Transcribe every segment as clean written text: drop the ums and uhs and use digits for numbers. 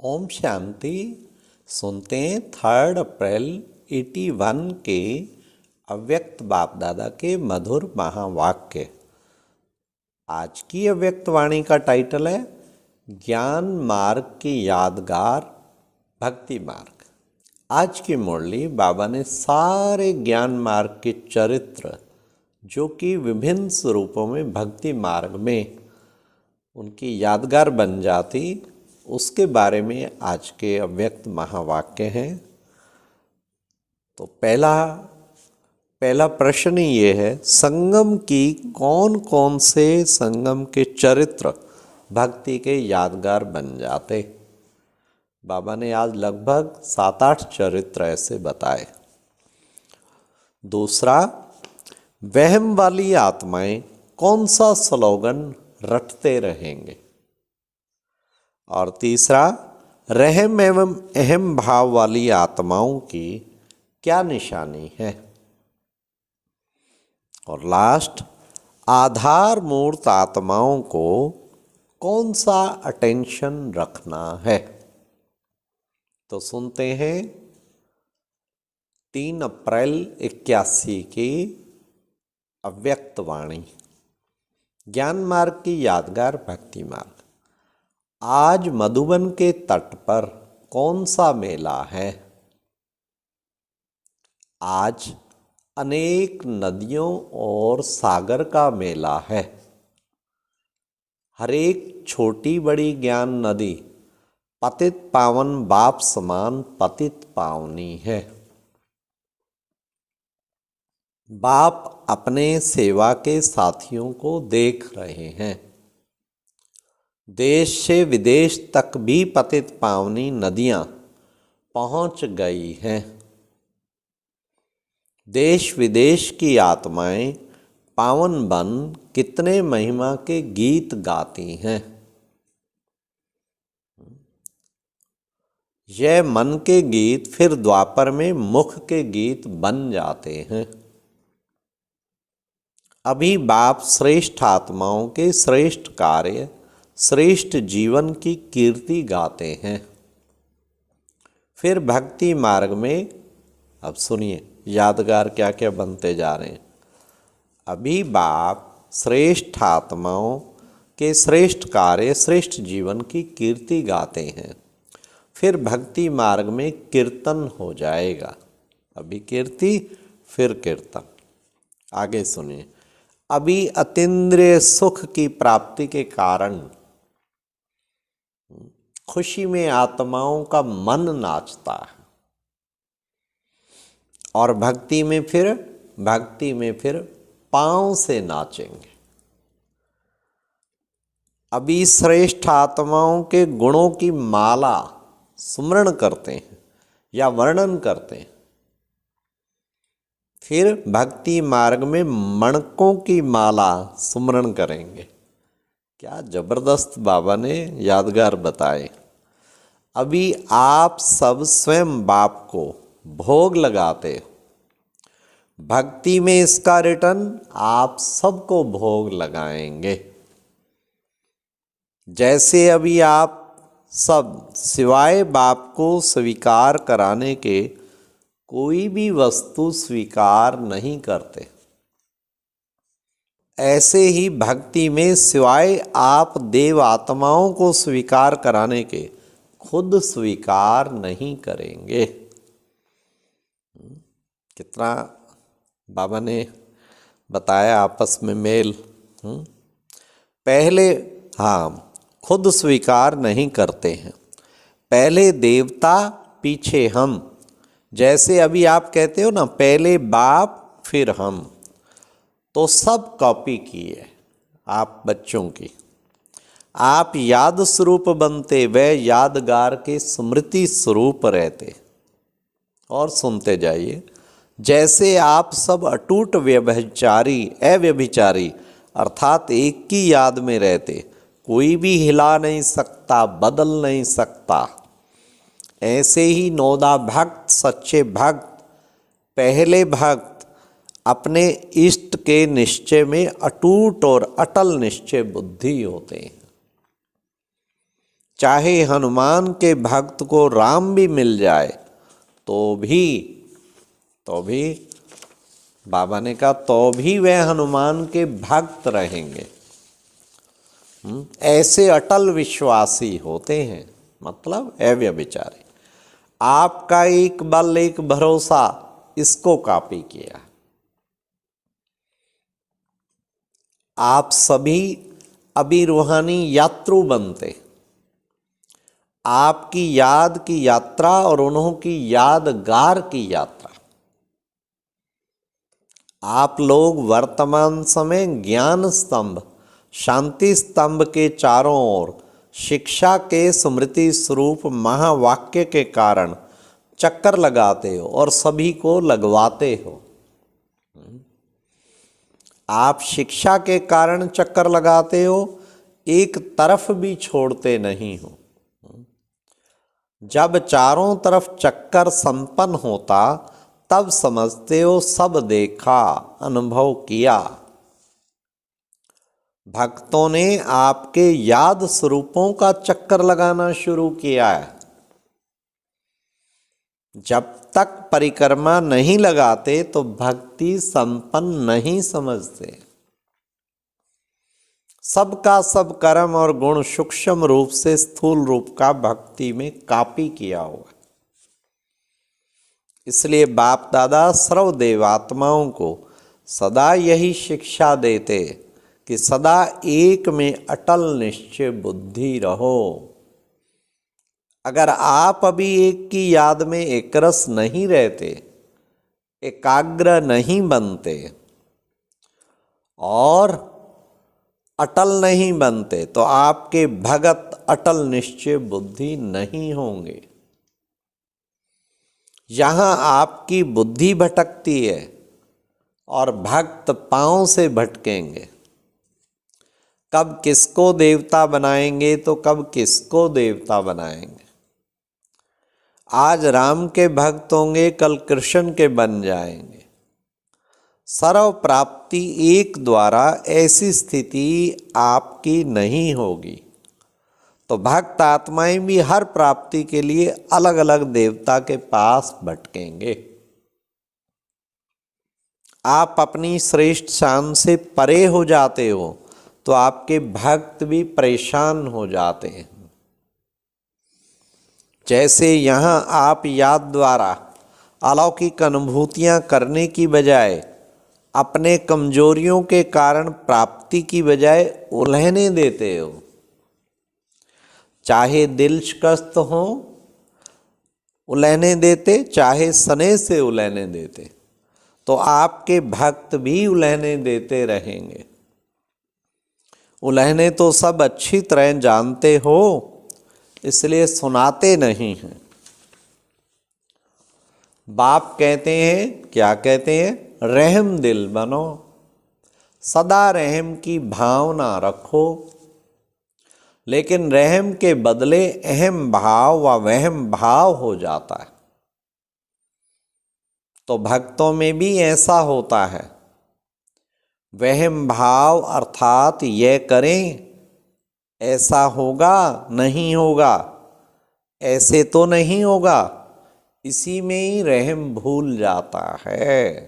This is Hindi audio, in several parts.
ओम शांति। सुनते हैं 3 अप्रैल 81 के अव्यक्त बाप दादा के मधुर महावाक्य। आज की अव्यक्त वाणी का टाइटल है ज्ञान मार्ग की यादगार भक्ति मार्ग। आज की मुरली बाबा ने सारे ज्ञान मार्ग के चरित्र जो कि विभिन्न स्वरूपों में भक्ति मार्ग में उनकी यादगार बन जाती, उसके बारे में आज के अव्यक्त महावाक्य हैं। तो पहला प्रश्न ये है, संगम की कौन कौन से संगम के चरित्र भक्ति के यादगार बन जाते। बाबा ने आज लगभग 7-8 चरित्र ऐसे बताए। दूसरा, वहम वाली आत्माएं कौन सा स्लोगन रटते रहेंगे। और तीसरा, रहम एवं अहम भाव वाली आत्माओं की क्या निशानी है। और लास्ट, आधार मूर्त आत्माओं को कौन सा अटेंशन रखना है। तो सुनते हैं 3 अप्रैल 81 की अव्यक्त वाणी, ज्ञान मार्ग की यादगार भक्ति मार्ग। आज मधुबन के तट पर कौन सा मेला है। आज अनेक नदियों और सागर का मेला है। हर एक छोटी बड़ी ज्ञान नदी पतित पावन बाप समान पतित पावनी है। बाप अपने सेवा के साथियों को देख रहे हैं। देश से विदेश तक भी पतित पावनी नदियां पहुंच गई हैं। देश विदेश की आत्माएं पावन बन कितने महिमा के गीत गाती हैं। यह मन के गीत फिर द्वापर में मुख के गीत बन जाते हैं। अभी बाप श्रेष्ठ आत्माओं के श्रेष्ठ कार्य, श्रेष्ठ जीवन की कीर्ति गाते हैं। फिर भक्ति मार्ग में अब सुनिए यादगार क्या क्या बनते जा रहे हैं। अभी बाप श्रेष्ठ आत्माओं के श्रेष्ठ कार्य, श्रेष्ठ जीवन की कीर्ति गाते हैं। फिर भक्ति मार्ग में कीर्तन हो जाएगा। अभी कीर्ति फिर कीर्तन। आगे सुनिए। अभी अतीन्द्रिय सुख की प्राप्ति के कारण खुशी में आत्माओं का मन नाचता है। और भक्ति में फिर पांव से नाचेंगे। अभी श्रेष्ठ आत्माओं के गुणों की माला सुमरण करते हैं या वर्णन करते हैं। फिर भक्ति मार्ग में मणकों की माला सुमरण करेंगे। क्या जबरदस्त बाबा ने यादगार बताए। अभी आप सब स्वयं बाप को भोग लगाते हो। भक्ति में इसका रिटर्न आप सबको भोग लगाएंगे। जैसे अभी आप सब सिवाय बाप को स्वीकार कराने के कोई भी वस्तु स्वीकार नहीं करते, ऐसे ही भक्ति में सिवाय आप देव आत्माओं को स्वीकार कराने के खुद स्वीकार नहीं करेंगे। कितना बाबा ने बताया आपस में मेल। पहले खुद स्वीकार नहीं करते हैं। पहले देवता पीछे हम। जैसे अभी आप कहते हो ना, पहले बाप फिर हम, तो सब कॉपी की है आप बच्चों की। आप याद स्वरूप बनते, वह यादगार के स्मृति स्वरूप रहते। और सुनते जाइए। जैसे आप सब अटूट व्यभिचारी, अव्यभिचारी अर्थात एक की याद में रहते, कोई भी हिला नहीं सकता, बदल नहीं सकता। ऐसे ही नौदा भक्त, सच्चे भक्त, पहले भक्त अपने इष्ट के निश्चय में अटूट और अटल निश्चय बुद्धि होते हैं। चाहे हनुमान के भक्त को राम भी मिल जाए तो भी बाबा ने कहा तो भी वह हनुमान के भक्त रहेंगे। ऐसे अटल विश्वासी होते हैं, मतलब अव्यभिचारी। आपका एक बल एक भरोसा इसको कॉपी किया। आप सभी अभी रूहानी यात्रु बनते। आपकी याद की यात्रा और उन्हों की यादगार की यात्रा। आप लोग वर्तमान समय ज्ञान स्तंभ, शांति स्तंभ के चारों ओर शिक्षा के स्मृति स्वरूप महावाक्य के कारण चक्कर लगाते हो और सभी को लगवाते हो। आप शिक्षा के कारण चक्कर लगाते हो, एक तरफ भी छोड़ते नहीं हो। जब चारों तरफ चक्कर संपन्न होता तब समझते हो सब देखा, अनुभव किया। भक्तों ने आपके याद स्वरूपों का चक्कर लगाना शुरू किया है। जब तक परिक्रमा नहीं लगाते तो भक्ति संपन्न नहीं समझते। सबका सब कर्म और गुण सूक्ष्म रूप से स्थूल रूप का भक्ति में कॉपी किया हुआ। इसलिए बाप दादा सर्वदेव आत्माओं को सदा यही शिक्षा देते कि सदा एक में अटल निश्चय बुद्धि रहो। अगर आप अभी एक की याद में एकरस नहीं रहते, एकाग्र नहीं बनते और अटल नहीं बनते तो आपके भगत अटल निश्चय बुद्धि नहीं होंगे। यहाँ आपकी बुद्धि भटकती है और भक्त पांव से भटकेंगे। कब किसको देवता बनाएंगे तो कब किसको देवता बनाएंगे। आज राम के भक्त होंगे, कल कृष्ण के बन जाएंगे। सर्व प्राप्ति एक द्वारा ऐसी स्थिति आपकी नहीं होगी। तो भक्त आत्माएं भी हर प्राप्ति के लिए अलग अलग देवता के पास भटकेंगे। आप अपनी श्रेष्ठ शान से परे हो जाते हो तो आपके भक्त भी परेशान हो जाते हैं। जैसे यहाँ आप याद द्वारा अलौकिक अनुभूतियाँ करने की बजाय अपने कमजोरियों के कारण प्राप्ति की बजाय उलहने देते हो। चाहे दिल शिकस्त हो उलहने देते, चाहे सने से उलहने देते, तो आपके भक्त भी उलहने देते रहेंगे। उलहने तो सब अच्छी तरह जानते हो, इसलिए सुनाते नहीं हैं। बाप कहते हैं, क्या कहते हैं? रहम दिल बनो, सदा रहम की भावना रखो। लेकिन रहम के बदले अहम भाव व वहम भाव हो जाता है। तो भक्तों में भी ऐसा होता है। वहम भाव अर्थात ये करें, ऐसा होगा नहीं होगा, ऐसे तो नहीं होगा, इसी में ही रहम भूल जाता है।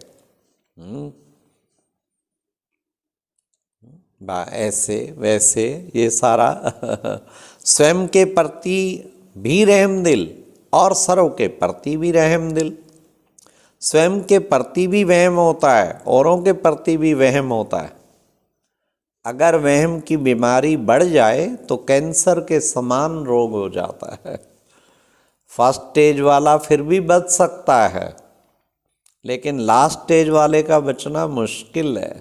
ऐसे वैसे ये सारा स्वयं के प्रति भी रहम दिल और सर्व के प्रति भी रहम दिल। स्वयं के प्रति भी वहम होता है, औरों के प्रति भी वहम होता है। अगर वहम की बीमारी बढ़ जाए तो कैंसर के समान रोग हो जाता है। फर्स्ट स्टेज वाला फिर भी बच सकता है, लेकिन लास्ट स्टेज वाले का बचना मुश्किल है।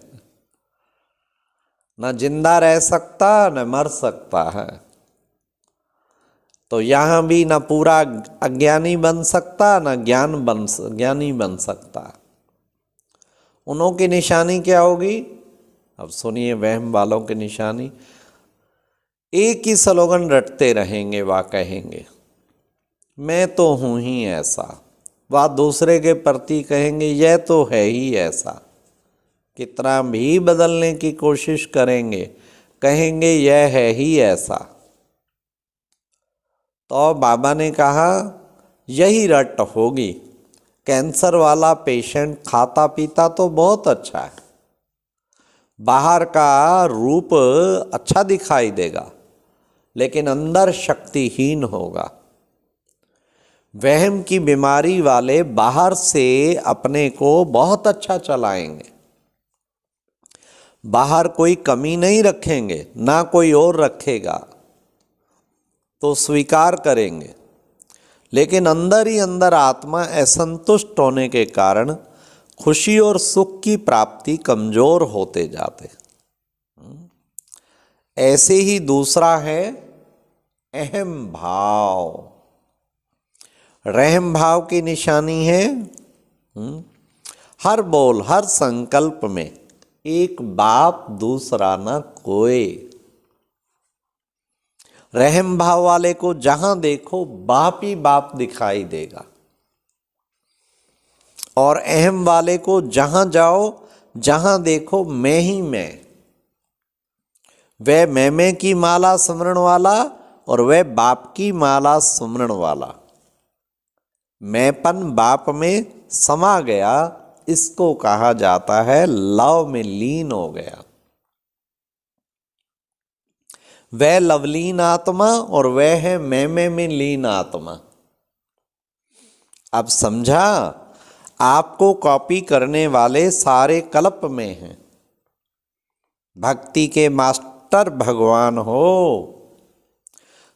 न जिंदा रह सकता न मर सकता है। तो यहाँ भी न पूरा अज्ञानी बन सकता न ज्ञानी बन सकता। उन्हों की निशानी क्या होगी? अब सुनिए वहम वालों की निशानी। एक ही स्लोगन रटते रहेंगे, वह कहेंगे मैं तो हूँ ही ऐसा, वह दूसरे के प्रति कहेंगे यह तो है ही ऐसा। कितना भी बदलने की कोशिश करेंगे, कहेंगे यह है ही ऐसा। तो बाबा ने कहा यही रट होगी, कैंसर वाला पेशेंट खाता पीता तो बहुत अच्छा है, बाहर का रूप अच्छा दिखाई देगा, लेकिन अंदर शक्तिहीन होगा। वहम की बीमारी वाले बाहर से अपने को बहुत अच्छा चलाएंगे, बाहर कोई कमी नहीं रखेंगे, ना कोई और रखेगा तो स्वीकार करेंगे, लेकिन अंदर ही अंदर आत्मा असंतुष्ट होने के कारण खुशी और सुख की प्राप्ति कमजोर होते जाते। ऐसे ही दूसरा है अहम भाव। रहम भाव की निशानी है हर बोल हर संकल्प में एक बाप दूसरा न कोई। रहम भाव वाले को जहां देखो बाप ही बाप दिखाई देगा, और अहम वाले को जहां जाओ जहां देखो मैं ही मैं। वह मैं की माला सुमरण वाला और वह बाप की माला सुमरण वाला। मैंपन बाप में समा गया, इसको कहा जाता है लव में लीन हो गया। वह लवलीन आत्मा और वह है मैं में लीन आत्मा। अब समझा, आपको कॉपी करने वाले सारे कल्प में हैं। भक्ति के मास्टर भगवान हो,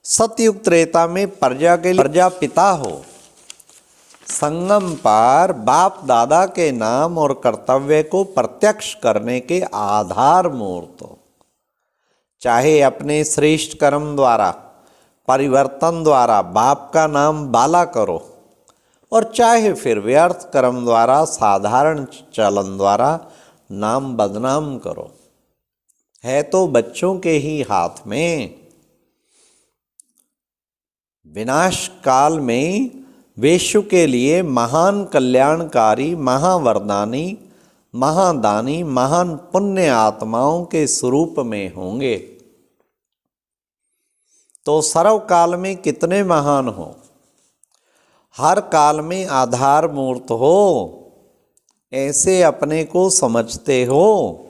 सतयुग त्रेता में प्रजा के लिए प्रजापिता हो, संगम पार बाप दादा के नाम और कर्तव्य को प्रत्यक्ष करने के आधार मूर्त हो। चाहे अपने श्रेष्ठ कर्म द्वारा परिवर्तन द्वारा बाप का नाम बाला करो, और चाहे फिर व्यर्थ कर्म द्वारा साधारण चलन द्वारा नाम बदनाम करो, है तो बच्चों के ही हाथ में। विनाश काल में वेश्य के लिए महान कल्याणकारी, महावरदानी, महादानी, महान पुण्य आत्माओं के स्वरूप में होंगे, तो सर्वकाल में कितने महान हो, हर काल में आधार मूर्त हो, ऐसे अपने को समझते हो।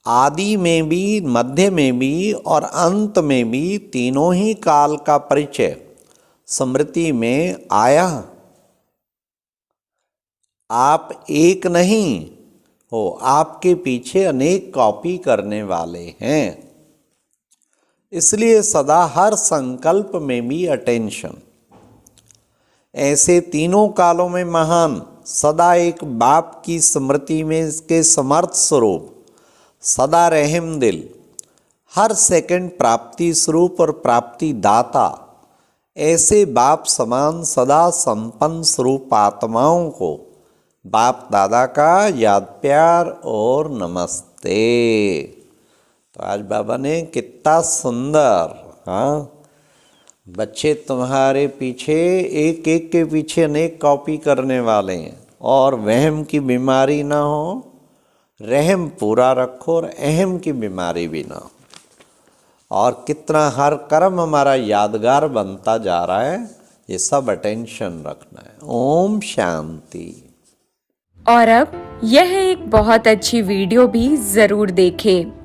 आदि में भी, मध्य में भी और अंत में भी तीनों ही काल का परिचय स्मृति में आया। आप एक नहीं हो, आपके पीछे अनेक कॉपी करने वाले हैं। इसलिए सदा हर संकल्प में भी अटेंशन। ऐसे तीनों कालों में महान, सदा एक बाप की स्मृति में इसके समर्थ स्वरूप, सदा रहम दिल, हर सेकंड प्राप्ति स्वरूप और प्राप्ति दाता, ऐसे बाप समान सदा संपन्न स्वरूप आत्माओं को बाप दादा का याद प्यार और नमस्ते। तो आज बाबा ने कितना सुंदर, हाँ, बच्चे तुम्हारे पीछे एक एक के पीछे अनेक कॉपी करने वाले हैं, और वहम की बीमारी ना हो, रहम पूरा रखो, और अहम की बीमारी भी ना हो। और कितना हर कर्म हमारा यादगार बनता जा रहा है, ये सब अटेंशन रखना है। ओम शांति। और अब यह एक बहुत अच्छी वीडियो भी जरूर देखें।